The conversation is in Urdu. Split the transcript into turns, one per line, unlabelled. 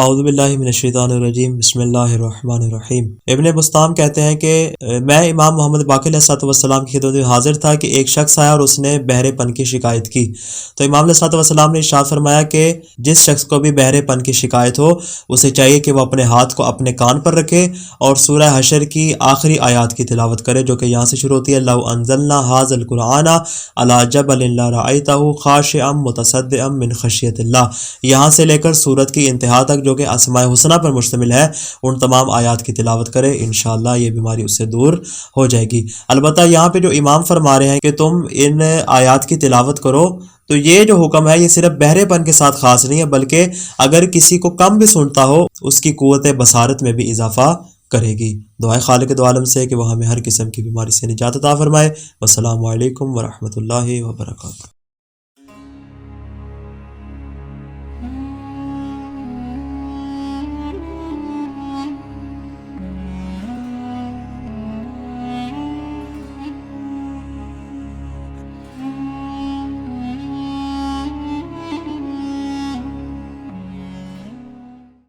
اعوذ باللہ من الشیطان الرجیم بسم اللہ الرحمن الرحیم۔ ابن بسطام کہتے ہیں کہ میں امام محمد باقر علیہ السلام کی خدمت میں حاضر تھا کہ ایک شخص آیا اور اس نے بہرے پن کی شکایت کی، تو امام علیہ السلام نے ارشاد فرمایا کہ جس شخص کو بھی بہرے پن کی شکایت ہو اسے چاہیے کہ وہ اپنے ہاتھ کو اپنے کان پر رکھے اور سورہ حشر کی آخری آیات کی تلاوت کرے، جو کہ یہاں سے شروع ہوتی ہے لو انزلنا ھذا القرآن علی جبل لرأیتہ خاشعا متصدعا من خشیۃ اللہ، یہاں سے لے کر سورت کی انتہا تک جو کہ اسماء حسنہ پر مشتمل ہے، ان تمام آیات کی تلاوت کرے، انشاءاللہ یہ بیماری اس سے دور ہو جائے گی۔ البتہ یہاں پہ جو امام فرما رہے ہیں کہ تم ان آیات کی تلاوت کرو، تو یہ جو حکم ہے یہ صرف بہرے پن کے ساتھ خاص نہیں ہے، بلکہ اگر کسی کو کم بھی سنتا ہو اس کی قوت بصارت میں بھی اضافہ کرے گی۔ دعائے خالق دو عالم سے کہ وہ ہمیں ہر قسم کی بیماری سے نجات عطا فرمائے۔ والسلام علیکم ورحمۃ اللہ وبرکاتہ۔